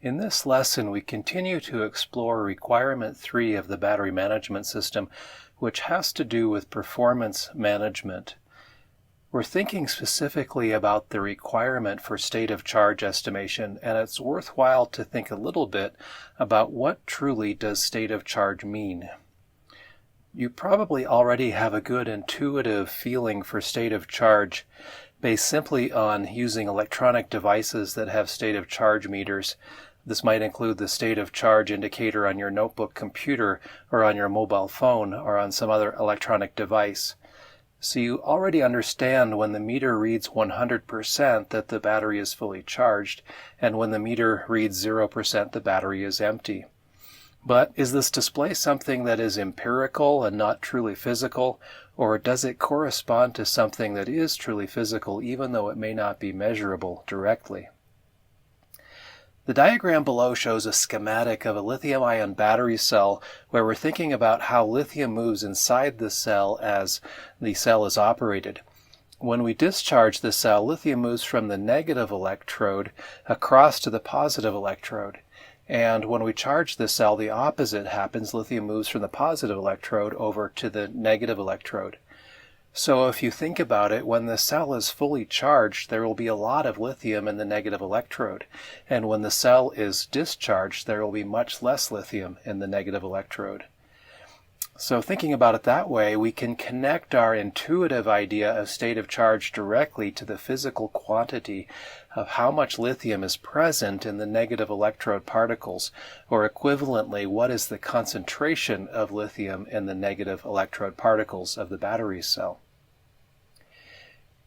In this lesson, we continue to explore requirement 3 of the battery management system, which has to do with performance management. We're thinking specifically about the requirement for state of charge estimation, and it's worthwhile to think a little bit about what truly does state of charge mean. You probably already have a good intuitive feeling for state of charge based simply on using electronic devices that have state of charge meters. This might include the state of charge indicator on your notebook computer or on your mobile phone or on some other electronic device. So you already understand when the meter reads 100% that the battery is fully charged, and when the meter reads 0% the battery is empty. But is this display something that is empirical and not truly physical, or does it correspond to something that is truly physical even though it may not be measurable directly? The diagram below shows a schematic of a lithium-ion battery cell where we're thinking about how lithium moves inside the cell as the cell is operated. When we discharge the cell, lithium moves from the negative electrode across to the positive electrode. And when we charge the cell, the opposite happens. Lithium moves from the positive electrode over to the negative electrode. So if you think about it, when the cell is fully charged, there will be a lot of lithium in the negative electrode. And when the cell is discharged, there will be much less lithium in the negative electrode. So thinking about it that way, we can connect our intuitive idea of state of charge directly to the physical quantity of how much lithium is present in the negative electrode particles, or equivalently, what is the concentration of lithium in the negative electrode particles of the battery cell.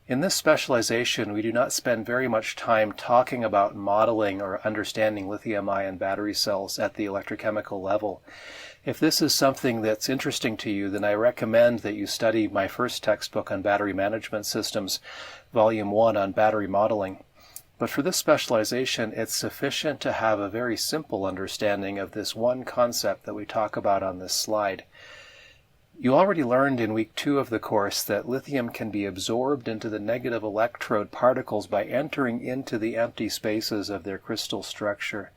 In this specialization, we do not spend very much time talking about modeling or understanding lithium-ion battery cells at the electrochemical level. If this is something that's interesting to you, then I recommend that you study my first textbook on battery management systems, Volume 1 on battery modeling. But for this specialization, it's sufficient to have a very simple understanding of this one concept that we talk about on this slide. You already learned in week 2 of the course that lithium can be absorbed into the negative electrode particles by entering into the empty spaces of their crystal structure.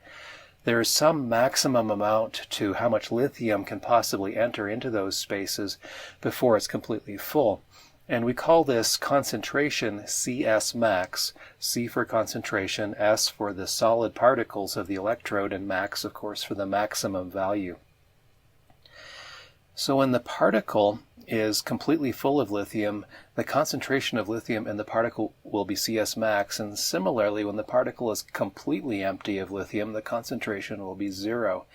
There is some maximum amount to how much lithium can possibly enter into those spaces before it's completely full. And we call this concentration CS max, C for concentration, S for the solid particles of the electrode, and max, of course, for the maximum value. So when the particle is completely full of lithium, the concentration of lithium in the particle will be CS max, and similarly, when the particle is completely empty of lithium, the concentration will be 0.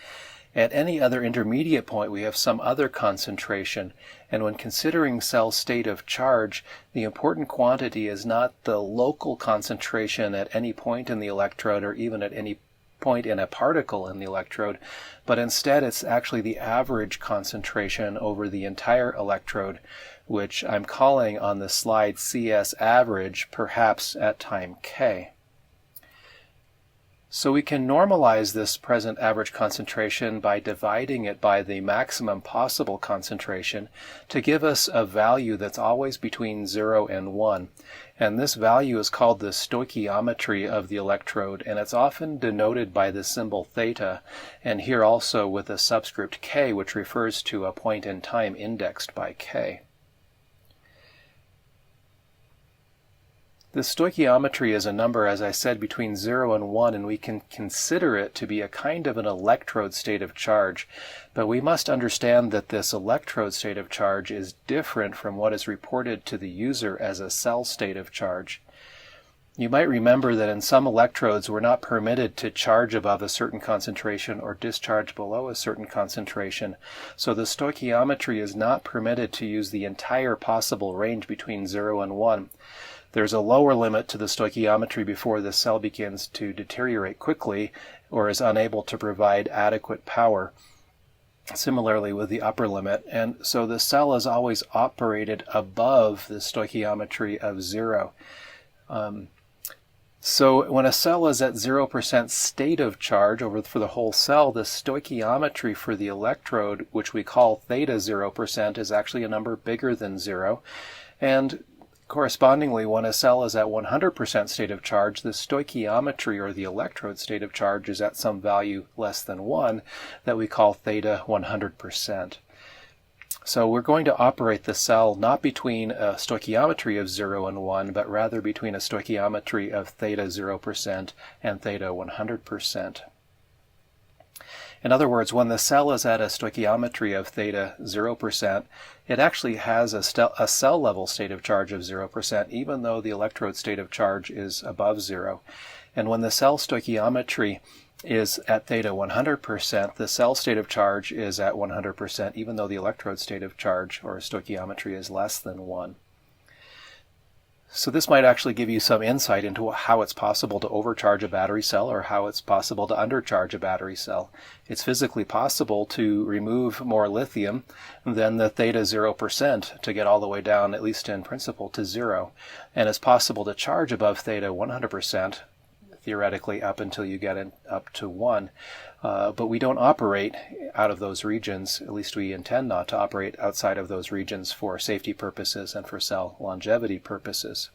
At any other intermediate point, we have some other concentration, and when considering cell state of charge, the important quantity is not the local concentration at any point in the electrode or even at any point in a particle in the electrode, but instead it's actually the average concentration over the entire electrode, which I'm calling on the slide CS average, perhaps at time k. So we can normalize this present average concentration by dividing it by the maximum possible concentration to give us a value that's always between 0 and 1. And this value is called the stoichiometry of the electrode, and it's often denoted by the symbol theta, and here also with a subscript k, which refers to a point in time indexed by k. The stoichiometry is a number, as I said, between 0 and 1, and we can consider it to be a kind of an electrode state of charge. But we must understand that this electrode state of charge is different from what is reported to the user as a cell state of charge. You might remember that in some electrodes we're not permitted to charge above a certain concentration or discharge below a certain concentration, so the stoichiometry is not permitted to use the entire possible range between 0 and 1. There's a lower limit to the stoichiometry before the cell begins to deteriorate quickly or is unable to provide adequate power. Similarly with the upper limit, and so the cell is always operated above the stoichiometry of 0. So when a cell is at 0% state of charge for the whole cell, the stoichiometry for the electrode, which we call theta 0%, is actually a number bigger than 0. And Correspondingly, when a cell is at 100% state of charge, the stoichiometry, or the electrode state of charge, is at some value less than 1 that we call theta 100%. So we're going to operate the cell not between a stoichiometry of 0 and 1, but rather between a stoichiometry of theta 0% and theta 100%. In other words, when the cell is at a stoichiometry of theta 0%, it actually has a cell level state of charge of 0%, even though the electrode state of charge is above 0. And when the cell stoichiometry is at theta 100%, the cell state of charge is at 100%, even though the electrode state of charge, or stoichiometry, is less than 1. So this might actually give you some insight into how it's possible to overcharge a battery cell, or how it's possible to undercharge a battery cell. It's physically possible to remove more lithium than the theta 0% to get all the way down, at least in principle, to 0. And it's possible to charge above theta 100%, theoretically up until you get up to 1. But we don't operate out of those regions, at least we intend not to operate outside of those regions for safety purposes and for cell longevity purposes.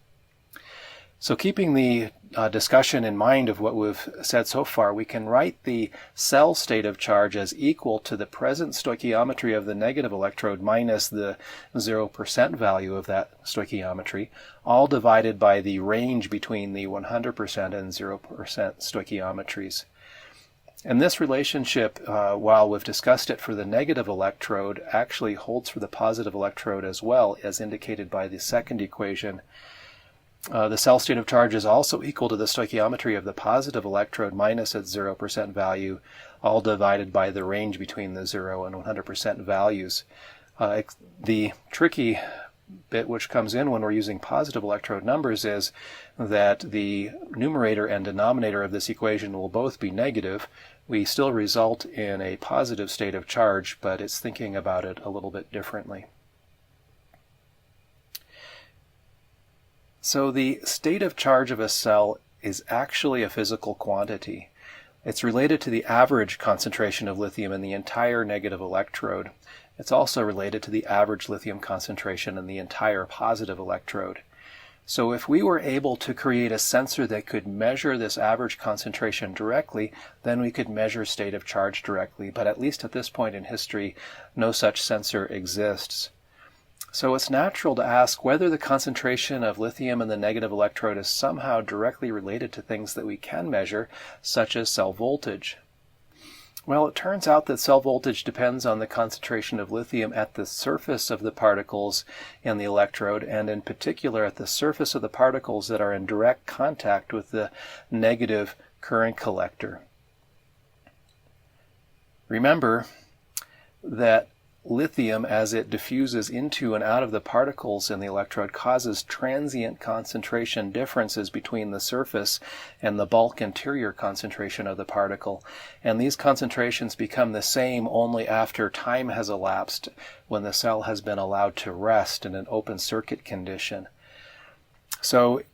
So keeping the discussion in mind of what we've said so far, we can write the cell state of charge as equal to the present stoichiometry of the negative electrode minus the 0% value of that stoichiometry, all divided by the range between the 100% and 0% stoichiometries. And this relationship, while we've discussed it for the negative electrode, actually holds for the positive electrode as well, as indicated by the second equation. The cell state of charge is also equal to the stoichiometry of the positive electrode minus its 0% value, all divided by the range between the 0 and 100% values. The tricky bit which comes in when we're using positive electrode numbers is that the numerator and denominator of this equation will both be negative. We still result in a positive state of charge, but it's thinking about it a little bit differently. So the state of charge of a cell is actually a physical quantity. It's related to the average concentration of lithium in the entire negative electrode. It's also related to the average lithium concentration in the entire positive electrode. So if we were able to create a sensor that could measure this average concentration directly, then we could measure state of charge directly. But at least at this point in history, no such sensor exists. So it's natural to ask whether the concentration of lithium in the negative electrode is somehow directly related to things that we can measure, such as cell voltage. Well, it turns out that cell voltage depends on the concentration of lithium at the surface of the particles in the electrode, and in particular at the surface of the particles that are in direct contact with the negative current collector. Remember that lithium, as it diffuses into and out of the particles in the electrode, causes transient concentration differences between the surface and the bulk interior concentration of the particle. And these concentrations become the same only after time has elapsed, when the cell has been allowed to rest in an open circuit condition. So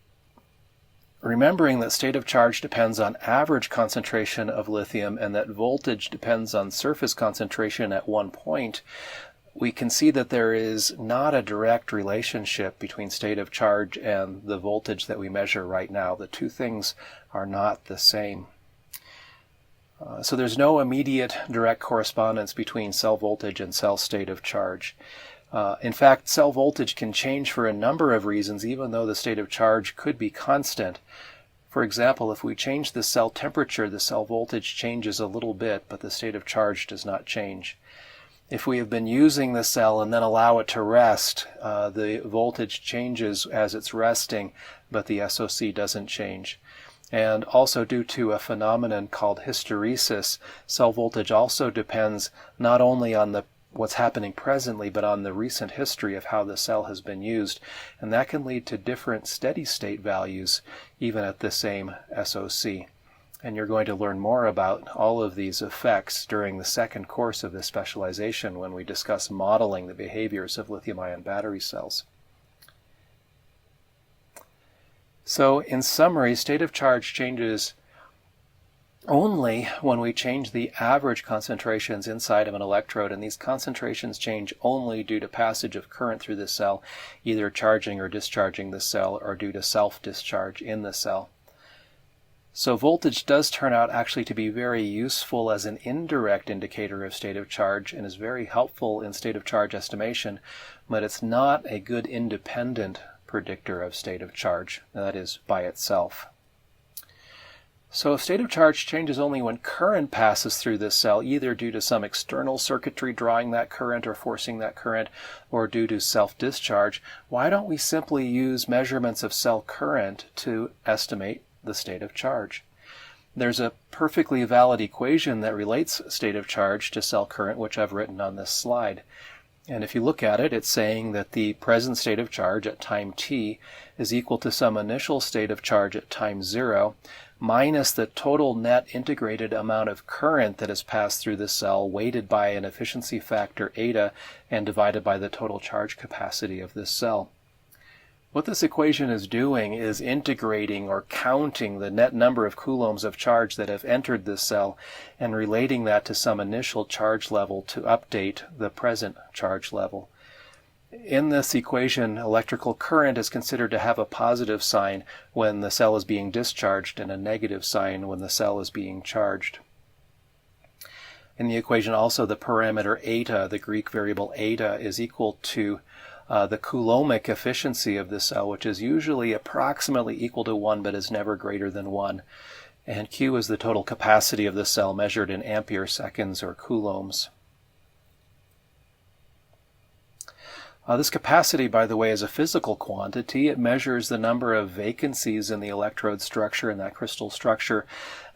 remembering that state of charge depends on average concentration of lithium and that voltage depends on surface concentration at one point, we can see that there is not a direct relationship between state of charge and the voltage that we measure right now. The two things are not the same. So there's no immediate direct correspondence between cell voltage and cell state of charge. In fact, cell voltage can change for a number of reasons, even though the state of charge could be constant. For example, if we change the cell temperature, the cell voltage changes a little bit, but the state of charge does not change. If we have been using the cell and then allow it to rest, the voltage changes as it's resting, but the SOC doesn't change. And also due to a phenomenon called hysteresis, cell voltage also depends not only on what's happening presently, but on the recent history of how the cell has been used. And that can lead to different steady state values, even at the same SOC. And you're going to learn more about all of these effects during the second course of this specialization when we discuss modeling the behaviors of lithium-ion battery cells. So in summary, state of charge changes only when we change the average concentrations inside of an electrode, and these concentrations change only due to passage of current through the cell, either charging or discharging the cell, or due to self-discharge in the cell. So voltage does turn out actually to be very useful as an indirect indicator of state of charge and is very helpful in state of charge estimation, but it's not a good independent predictor of state of charge, that is, by itself. So state of charge changes only when current passes through this cell, either due to some external circuitry drawing that current or forcing that current, or due to self-discharge. Why don't we simply use measurements of cell current to estimate the state of charge? There's a perfectly valid equation that relates state of charge to cell current, which I've written on this slide. And if you look at it, it's saying that the present state of charge at time t is equal to some initial state of charge at time 0 minus the total net integrated amount of current that has passed through the cell, weighted by an efficiency factor eta and divided by the total charge capacity of this cell. What this equation is doing is integrating or counting the net number of coulombs of charge that have entered this cell and relating that to some initial charge level to update the present charge level. In this equation, electrical current is considered to have a positive sign when the cell is being discharged and a negative sign when the cell is being charged. In the equation also, the parameter eta, the Greek variable eta, is equal to the coulombic efficiency of the cell, which is usually approximately equal to 1 but is never greater than 1. And Q is the total capacity of the cell measured in ampere seconds or coulombs. This capacity, by the way, is a physical quantity. It measures the number of vacancies in the electrode structure, in that crystal structure,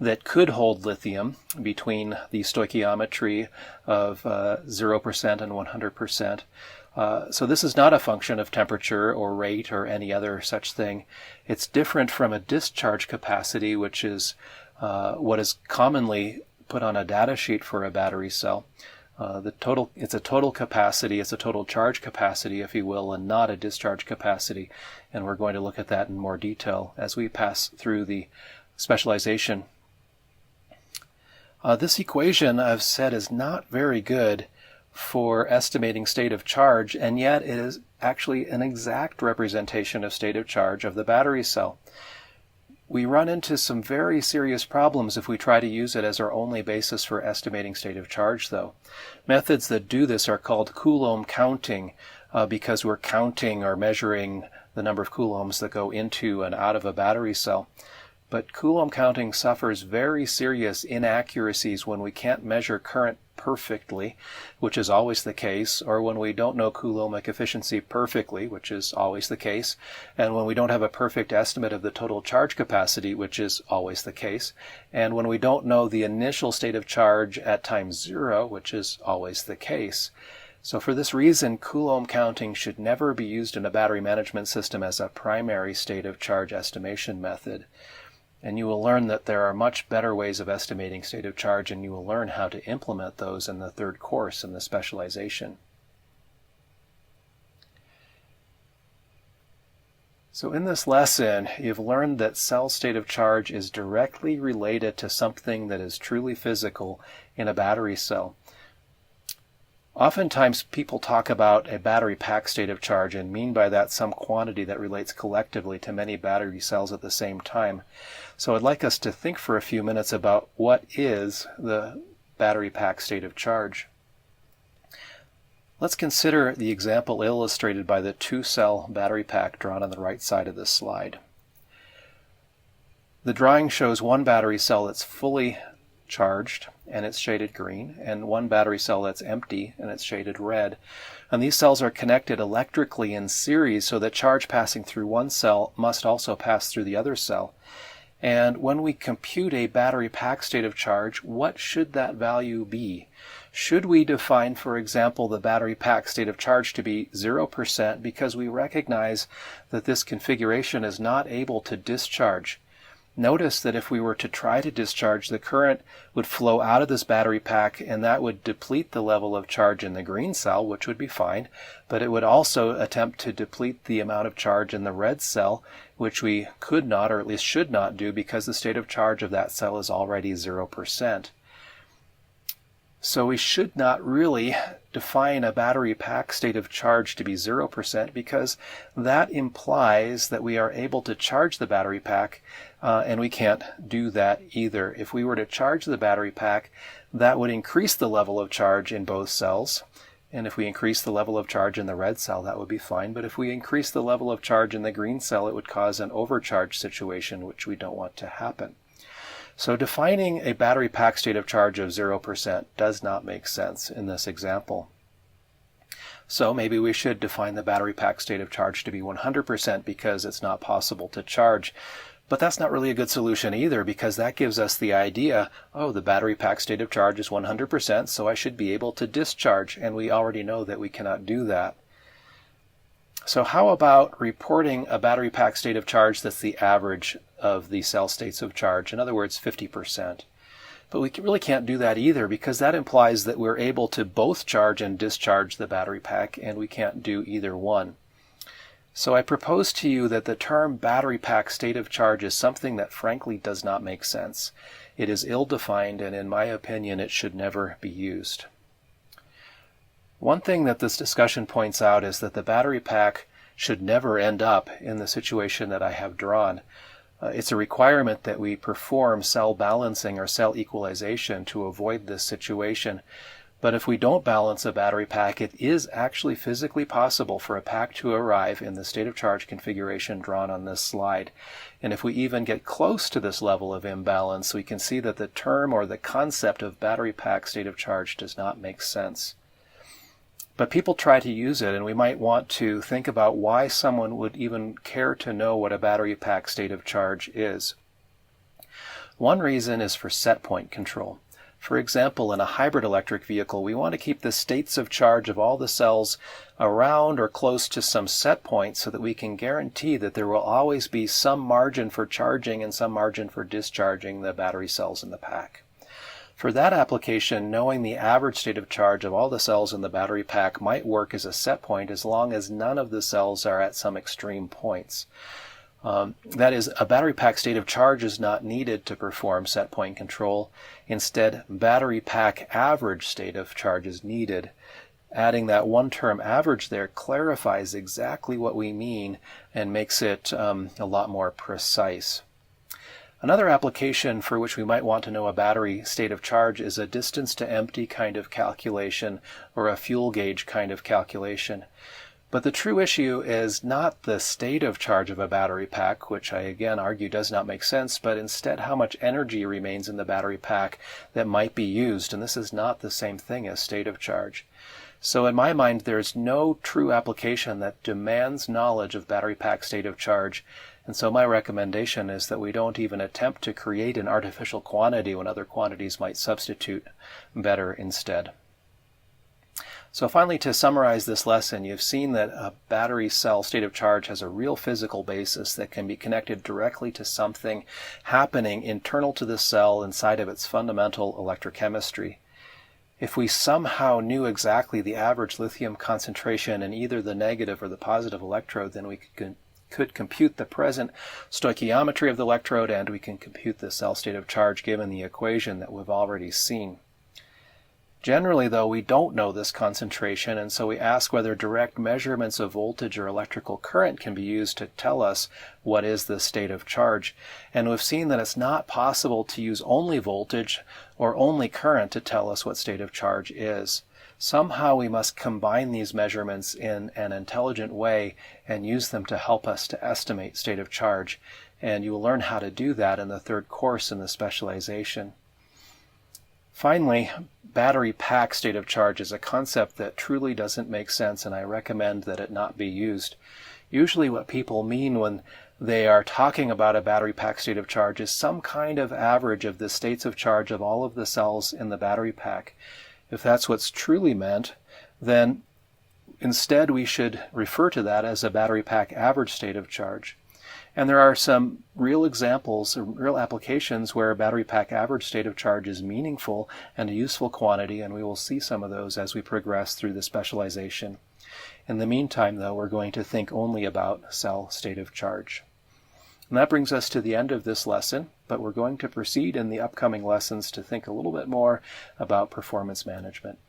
that could hold lithium between the stoichiometry of 0% and 100%. So this is not a function of temperature or rate or any other such thing. It's different from a discharge capacity, which is what is commonly put on a data sheet for a battery cell. It's a total capacity, it's a total charge capacity, if you will, and not a discharge capacity. And we're going to look at that in more detail as we pass through the specialization. This equation, I've said, is not very good for estimating state of charge, and yet it is actually an exact representation of state of charge of the battery cell. We run into some very serious problems if we try to use it as our only basis for estimating state of charge, though. Methods that do this are called Coulomb counting, because we're counting or measuring the number of coulombs that go into and out of a battery cell. But Coulomb counting suffers very serious inaccuracies when we can't measure current perfectly, which is always the case, or when we don't know coulombic efficiency perfectly, which is always the case, and when we don't have a perfect estimate of the total charge capacity, which is always the case, and when we don't know the initial state of charge at time 0, which is always the case. So for this reason, Coulomb counting should never be used in a battery management system as a primary state of charge estimation method. And you will learn that there are much better ways of estimating state of charge, and you will learn how to implement those in the third course in the specialization. So in this lesson, you've learned that cell state of charge is directly related to something that is truly physical in a battery cell. Oftentimes people talk about a battery pack state of charge and mean by that some quantity that relates collectively to many battery cells at the same time. So I'd like us to think for a few minutes about what is the battery pack state of charge. Let's consider the example illustrated by the 2-cell battery pack drawn on the right side of this slide. The drawing shows one battery cell that's fully charged and it's shaded green, and one battery cell that's empty and it's shaded red. And these cells are connected electrically in series so that charge passing through one cell must also pass through the other cell. And when we compute a battery pack state of charge, what should that value be? Should we define, for example, the battery pack state of charge to be 0% because we recognize that this configuration is not able to discharge? notice that if we were to try to discharge, the current would flow out of this battery pack, and that would deplete the level of charge in the green cell, which would be fine, but it would also attempt to deplete the amount of charge in the red cell, which we could not, or at least should not do, because the state of charge of that cell is already 0%. So we should not really define a battery pack state of charge to be 0% because that implies that we are able to charge the battery pack, and we can't do that either. If we were to charge the battery pack, that would increase the level of charge in both cells. And if we increase the level of charge in the red cell, that would be fine. But if we increase the level of charge in the green cell, it would cause an overcharge situation, which we don't want to happen. So defining a battery pack state of charge of 0% does not make sense in this example. So maybe we should define the battery pack state of charge to be 100% because it's not possible to charge. But that's not really a good solution either, because that gives us the idea, oh, the battery pack state of charge is 100%, so I should be able to discharge, and we already know that we cannot do that. So how about reporting a battery pack state of charge that's the average of the cell states of charge, in other words, 50%. But we really can't do that either, because that implies that we're able to both charge and discharge the battery pack, and we can't do either one. So I propose to you that the term battery pack state of charge is something that frankly does not make sense. It is ill-defined, and in my opinion, it should never be used. One thing that this discussion points out is that the battery pack should never end up in the situation that I have drawn. It's a requirement that we perform cell balancing or cell equalization to avoid this situation. But if we don't balance a battery pack, it is actually physically possible for a pack to arrive in the state of charge configuration drawn on this slide. And if we even get close to this level of imbalance, we can see that the term or the concept of battery pack state of charge does not make sense. But people try to use it, and we might want to think about why someone would even care to know what a battery pack state of charge is. One reason is for set point control. For example, in a hybrid electric vehicle, we want to keep the states of charge of all the cells around or close to some set point so that we can guarantee that there will always be some margin for charging and some margin for discharging the battery cells in the pack. For that application, knowing the average state of charge of all the cells in the battery pack might work as a set point as long as none of the cells are at some extreme points. That is, a battery pack state of charge is not needed to perform set point control. Instead, battery pack average state of charge is needed. Adding that one term average there clarifies exactly what we mean and makes it a lot more precise. Another application for which we might want to know a battery state of charge is a distance to empty kind of calculation or a fuel gauge kind of calculation. But the true issue is not the state of charge of a battery pack, which I again argue does not make sense, but instead how much energy remains in the battery pack that might be used, and this is not the same thing as state of charge. So in my mind, there's no true application that demands knowledge of battery pack state of charge, and so my recommendation is that we don't even attempt to create an artificial quantity when other quantities might substitute better instead. So finally, to summarize this lesson, you've seen that a battery cell state of charge has a real physical basis that can be connected directly to something happening internal to the cell inside of its fundamental electrochemistry. If we somehow knew exactly the average lithium concentration in either the negative or the positive electrode, then we could compute the present stoichiometry of the electrode, and we can compute the cell state of charge given the equation that we've already seen. Generally, though, we don't know this concentration, and so we ask whether direct measurements of voltage or electrical current can be used to tell us what is the state of charge. And we've seen that it's not possible to use only voltage or only current to tell us what state of charge is. Somehow we must combine these measurements in an intelligent way and use them to help us to estimate state of charge. And you will learn how to do that in the third course in the specialization. Finally, battery pack state of charge is a concept that truly doesn't make sense, and I recommend that it not be used. Usually what people mean when they are talking about a battery pack state of charge is some kind of average of the states of charge of all of the cells in the battery pack. If that's what's truly meant, then instead we should refer to that as a battery pack average state of charge. And there are some real examples, real applications where a battery pack average state of charge is meaningful and a useful quantity, and we will see some of those as we progress through the specialization. In the meantime, though, we're going to think only about cell state of charge. And that brings us to the end of this lesson, but we're going to proceed in the upcoming lessons to think a little bit more about performance management.